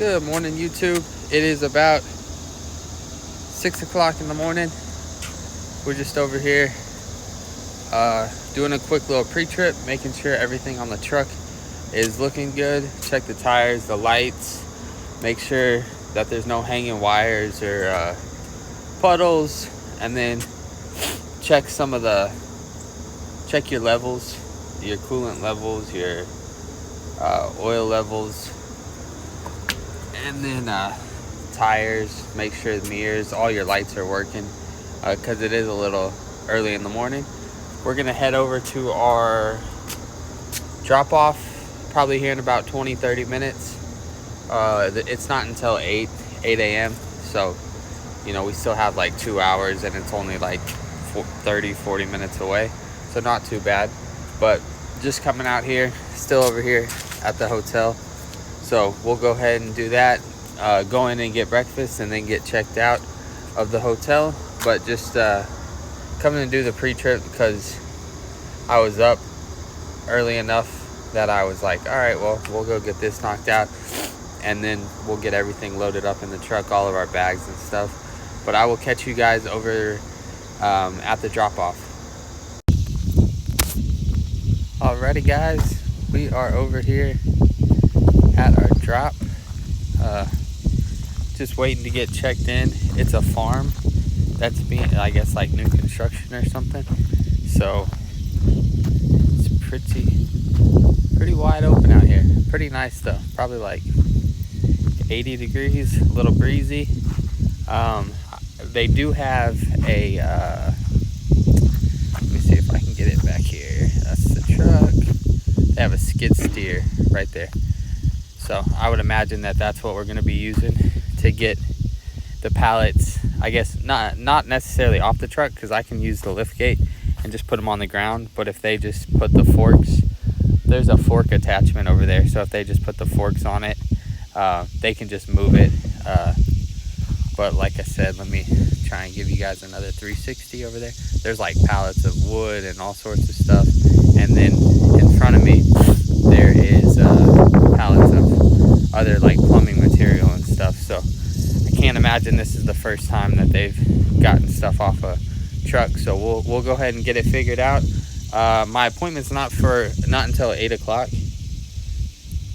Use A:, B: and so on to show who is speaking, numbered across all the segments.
A: Good morning, YouTube. It is about 6 o'clock in the morning. We're just over here doing a quick little pre-trip, making sure everything on the truck is looking good. Check the tires, the lights, make sure that there's no hanging wires or puddles, and then check your levels, your coolant levels, your oil levels, and then tires. Make sure the mirrors, all your lights are working, because it is a little early in the morning. We're gonna head over to our drop off probably here in about 20-30 minutes. It's not until 8 a.m. so we still have like 2 hours, and it's only like 30-40 minutes away, so not too bad. But just coming out here, still over here at the hotel, so we'll go ahead and do that, go in and get breakfast and then get checked out of the hotel. But just coming to do the pre-trip because I was up early enough that I was like, all right, well, we'll go get this knocked out, and then we'll get everything loaded up in the truck, all of our bags and stuff. But I will catch you guys over at the drop-off. Alrighty, guys, we are over here at our drop, just waiting to get checked in. It's a farm that's being, I guess, like new construction or something, so it's pretty wide open out here. Pretty nice though, probably like 80 degrees, a little breezy. They do have a let me see if I can get it back here. That's the truck. They have a skid steer right there, so I would imagine that that's what we're going to be using to get the pallets, I guess, not necessarily off the truck, because I can use the lift gate and just put them on the ground. But if they just put the forks, there's a fork attachment over there, so if they just put the forks on it, they can just move it. But like I said, let me try and give you guys another 360 over there. There's like pallets of wood and all sorts of stuff, and then in front of me there is pallets of other like plumbing material and stuff. So I can't imagine this is the first time that they've gotten stuff off a truck. So we'll go ahead and get it figured out. My appointment's not until 8 o'clock,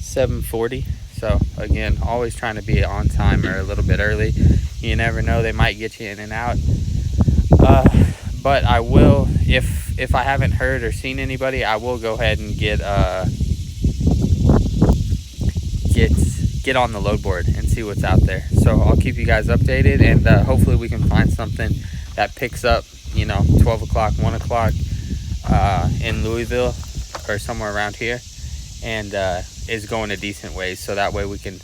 A: 7:40. So again, always trying to be on time or a little bit early. You never know, they might get you in and out. But I will, if I haven't heard or seen anybody, I will go ahead and get on the load board and see what's out there. So I'll keep you guys updated, and hopefully we can find something that picks up 12 o'clock, 1 o'clock in Louisville or somewhere around here, and is going a decent ways, so that way we can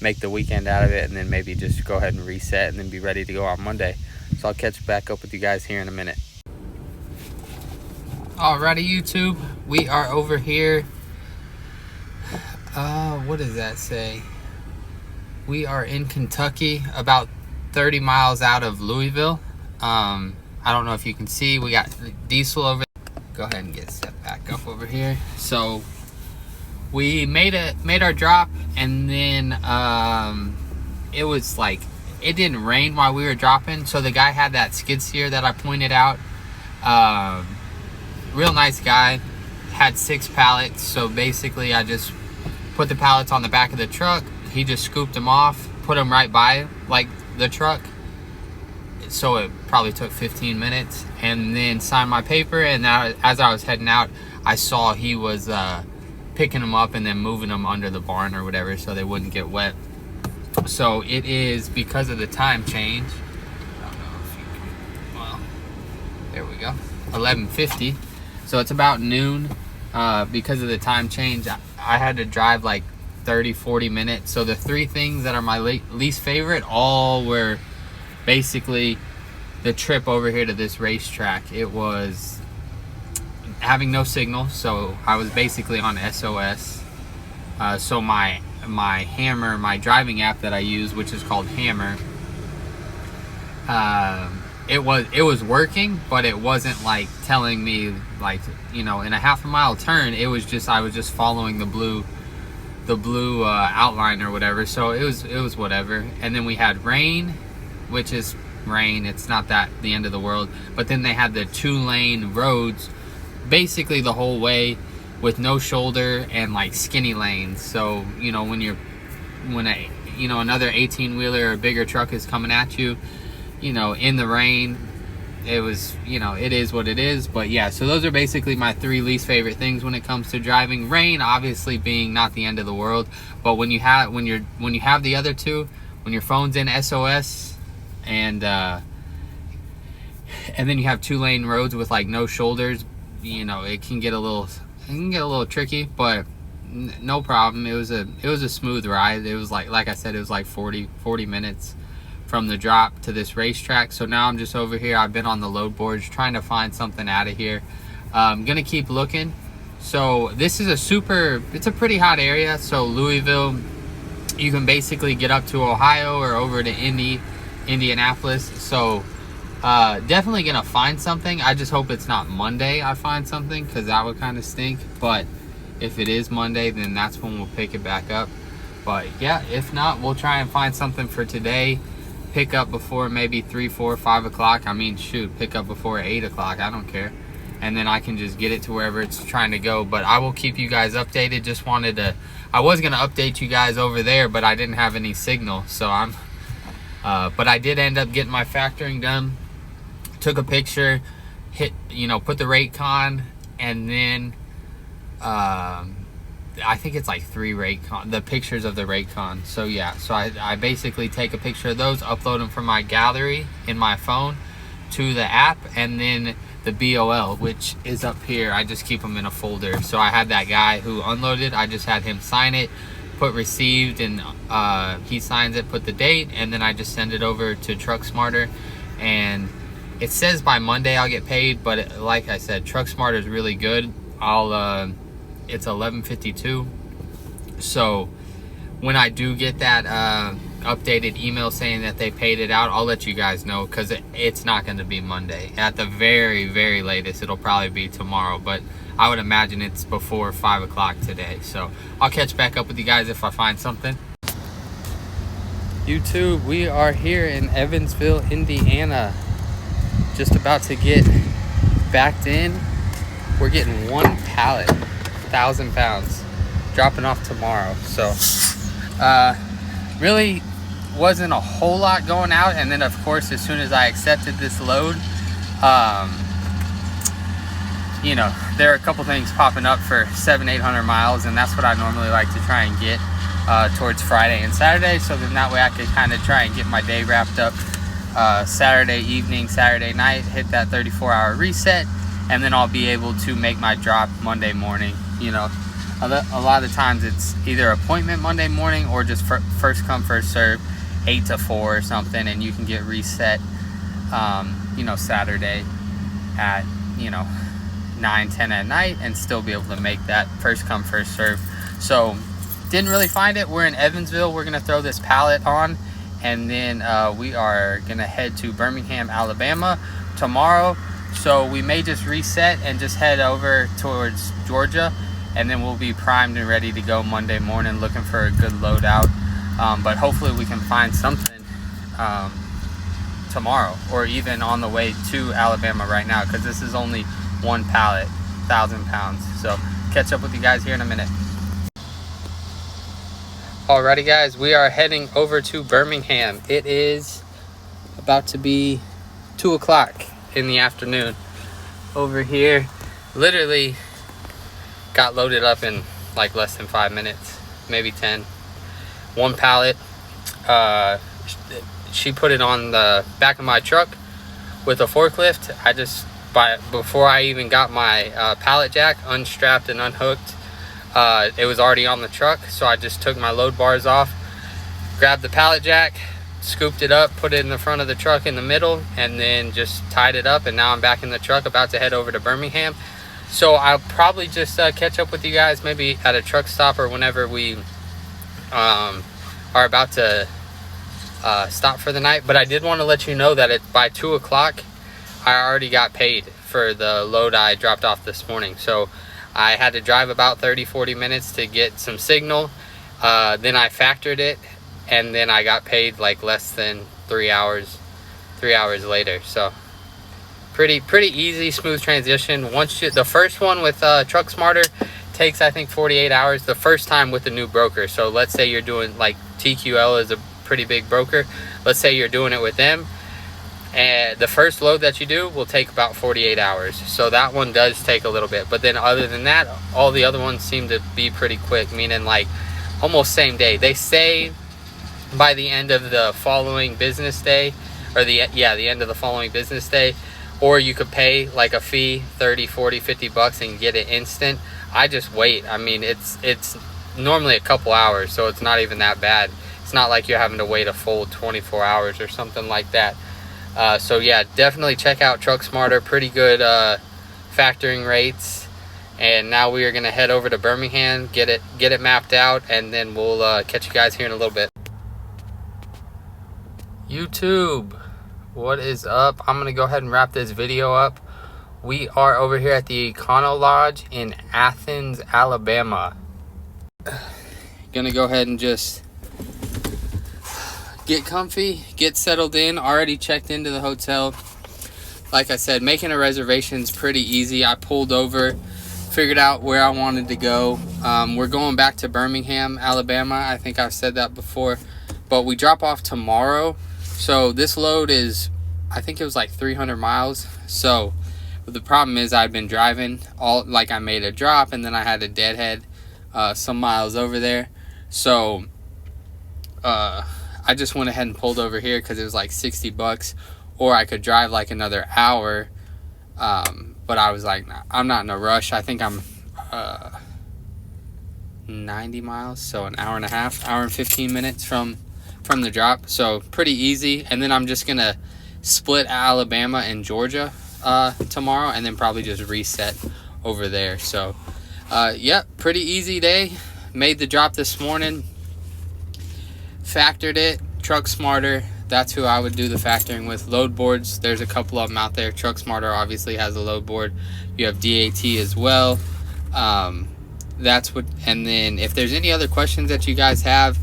A: make the weekend out of it, and then maybe just go ahead and reset and then be ready to go on Monday. So I'll catch back up with you guys here in a minute. Alrighty, YouTube, we are over here. What does that say? We are in Kentucky, about 30 miles out of Louisville. I don't know if you can see, we got Diesel over there. Go ahead and get set back up over here. So we made our drop, and then it was like, it didn't rain while we were dropping, so the guy had that skid steer that I pointed out. Real nice guy, had 6 pallets, so basically I just put the pallets on the back of the truck. He just scooped them off, put them right by like the truck, so it probably took 15 minutes, and then signed my paper. And now, as I was heading out, I saw he was picking them up and then moving them under the barn or whatever, so they wouldn't get wet. So it is, because of the time change, I don't know if you can, well, there we go, 11:50, so it's about noon. Because of the time change, I had to drive like 30-40 minutes. So the 3 things that are my least favorite all were basically the trip over here to this racetrack. It was having no signal, so I was basically on SOS. So my Hammer, my driving app that I use, which is called Hammer, it was working, but it wasn't like telling me, like, in a half a mile turn. It was just, I was just following the blue blue outline or whatever. So it was whatever. And then we had rain, which is rain. It's not that the end of the world. But then they had the 2-lane roads basically the whole way with no shoulder and like skinny lanes. So you know, when another 18-wheeler or bigger truck is coming at you, you know, in the rain, it was, you know, it is what it is. But yeah, so those are basically my 3 least favorite things when it comes to driving. Rain obviously being not the end of the world, but when you have the other 2, when your phone's in SOS and then you have 2-lane roads with like no shoulders, you know, it can get a little tricky. But no problem. It was a smooth ride. It was like I said, it was like 40 minutes from the drop to this racetrack. So now I'm just over here. I've been on the load boards trying to find something out of here. I'm gonna keep looking. So this is it's a pretty hot area. So Louisville, you can basically get up to Ohio or over to Indianapolis. So definitely gonna find something. I just hope it's not Monday I find something, because that would kind of stink. But if it is Monday, then that's when we'll pick it back up. But yeah, if not, we'll try and find something for today. Pick up before maybe 3, 4, 5 o'clock. I mean, shoot, pick up before 8 o'clock. I don't care. And then I can just get it to wherever it's trying to go. But I will keep you guys updated. Just wanted to, I was going to update you guys over there, but I didn't have any signal. So but I did end up getting my factoring done. Took a picture, put the Raycon, and then I think it's like 3 Raycon, the pictures of the Raycon. So yeah, so I basically take a picture of those, upload them from my gallery in my phone to the app, and then the BOL, which is up here, I just keep them in a folder. So I had that guy who unloaded, I just had him sign it, put received, and he signs it, put the date, and then I just send it over to Truck Smarter. And it says by Monday I'll get paid, but like I said, Truck Smarter is really good. It's 11:52. So when I do get that updated email saying that they paid it out, I'll let you guys know, because it's not going to be Monday. At the very, very latest, it'll probably be tomorrow, but I would imagine it's before 5 o'clock today. So I'll catch back up with you guys if I find something. YouTube, we are here in Evansville, Indiana. Just about to get backed in. We're getting 1 pallet, 1,000 pounds, dropping off tomorrow. So really wasn't a whole lot going out. And then of course, as soon as I accepted this load, you know, there are a couple things popping up for 700-800 miles, and that's what I normally like to try and get towards Friday and Saturday. So then that way I could kind of try and get my day wrapped up Saturday evening, Saturday night, hit that 34-hour reset, and then I'll be able to make my drop Monday morning. You know, a lot of times it's either appointment Monday morning or just first come, first serve, 8 to 4 or something, and you can get reset, you know, Saturday at, you know, 9, 10 at night, and still be able to make that first come, first serve. So didn't really find it. We're in Evansville. We're gonna throw this pallet on, and then we are gonna head to Birmingham, Alabama tomorrow. So we may just reset and just head over towards Georgia, and then we'll be primed and ready to go Monday morning, looking for a good loadout. But hopefully we can find something tomorrow, or even on the way to Alabama right now, because this is only 1 pallet, 1,000 pounds. So catch up with you guys here in a minute. Alrighty guys, we are heading over to Birmingham. It is about to be 2 o'clock in the afternoon over here. Literally got loaded up in like less than 5 minutes, maybe 10. 1 pallet. She put it on the back of my truck with a forklift. Before I even got my pallet jack unstrapped and unhooked, it was already on the truck. So I just took my load bars off, grabbed the pallet jack, scooped it up, put it in the front of the truck in the middle, and then just tied it up. And now I'm back in the truck, about to head over to Birmingham. So I'll probably just catch up with you guys maybe at a truck stop, or whenever we are about to stop for the night. But I did want to let you know that by 2 o'clock I already got paid for the load I dropped off this morning. So I had to drive about 30-40 minutes to get some signal, Then I factored it, and then I got paid like less than 3 hours later. So pretty easy, smooth transition. Once the first one with Truck Smarter takes, I think, 48 hours the first time with the new broker. So let's say you're doing, like, TQL is a pretty big broker. Let's say you're doing it with them, and the first load that you do will take about 48 hours. So that one does take a little bit. But then other than that, all the other ones seem to be pretty quick, meaning like almost same day. They say by the end of the following business day, or the end of the following business day, or you could pay like a fee, 30, 40, 50 bucks and get it instant. I just wait. I mean, it's normally a couple hours, so it's not even that bad. It's not like you're having to wait a full 24 hours or something like that. So yeah, definitely check out Truck Smarter. Pretty good factoring rates. And now we are gonna head over to Birmingham, get it mapped out, and then we'll catch you guys here in a little bit. YouTube, what is up? I'm gonna go ahead and wrap this video up. We are over here at the Econo Lodge in Athens, Alabama. Gonna go ahead and just get comfy, get settled in. Already checked into the hotel. Like I said, making a reservation is pretty easy. I pulled over, figured out where I wanted to go. We're going back to Birmingham, Alabama. I think I've said that before, but we drop off tomorrow. So this load is, I think it was like 300 miles. So the problem is I've been driving I made a drop and then I had a deadhead some miles over there. So I just went ahead and pulled over here because it was like 60 bucks, or I could drive like another hour. But I was like, nah, I'm not in a rush. I think I'm 90 miles, so an hour and a half, hour and 15 minutes from the drop. So pretty easy. And then I'm just gonna split Alabama and Georgia tomorrow, and then probably just reset over there. So yeah, pretty easy day. Made the drop this morning, factored it. Truck Smarter, that's who I would do the factoring with. Load boards, there's a couple of them out there. Truck Smarter obviously has a load board. You have DAT as well. That's what. And then if there's any other questions that you guys have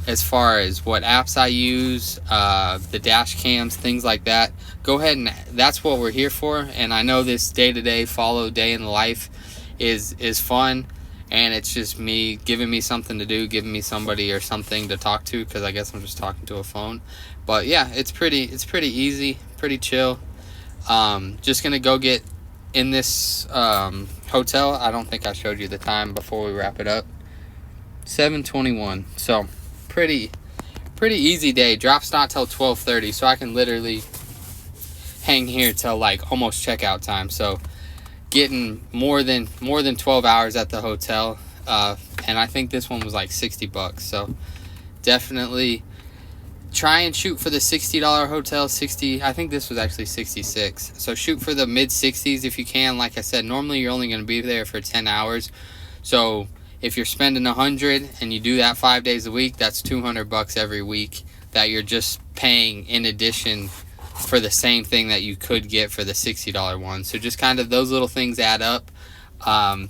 A: as far as what apps I use, the dash cams, things like that, go ahead, and that's what we're here for. And I know this day-to-day follow day in the life is fun, and it's just me giving me something to do, giving me somebody or something to talk to, because I guess I'm just talking to a phone. But yeah, it's pretty easy, pretty chill. Just gonna go get in this hotel. I don't think I showed you the time before we wrap it up. 7:21. So pretty easy day. Drop's not till 12:30, so I can literally hang here till like almost checkout time. So getting more than 12 hours at the hotel, and I think this one was like 60 bucks. So definitely try and shoot for the $60 hotel. 60, I think this was actually 66. So shoot for the mid 60s if you can. Like I said, normally you're only going to be there for 10 hours. So if you're spending 100 and you do that 5 days a week, that's 200 bucks every week that you're just paying in addition for the same thing that you could get for the $60 one. So just kind of those little things add up.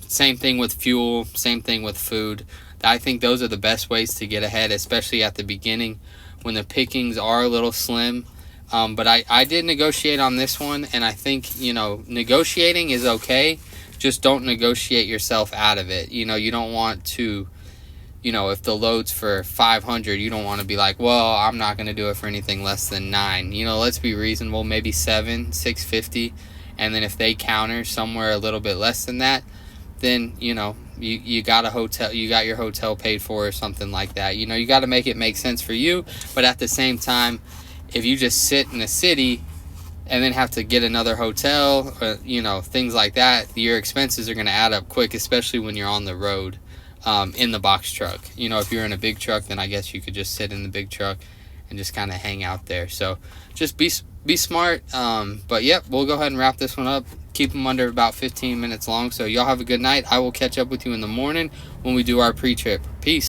A: Same thing with fuel, same thing with food. I think those are the best ways to get ahead, especially at the beginning when the pickings are a little slim. But I did negotiate on this one, and I think, you know, negotiating is okay. Just don't negotiate yourself out of it. You know, you don't want to, you know, if the load's for 500, you don't want to be like, well, I'm not going to do it for anything less than 9. You know, let's be reasonable, maybe 7, 650. And then if they counter somewhere a little bit less than that, then, you know, you got a hotel, you got your hotel paid for or something like that. You know, you got to make it make sense for you. But at the same time, if you just sit in the city and then have to get another hotel, or, you know, things like that, your expenses are going to add up quick, especially when you're on the road. In the box truck. You know, if you're in a big truck, then I guess you could just sit in the big truck and just kind of hang out there. So just be smart. But yep, we'll go ahead and wrap this one up. Keep them under about 15 minutes long. So y'all have a good night. I will catch up with you in the morning when we do our pre-trip. Peace.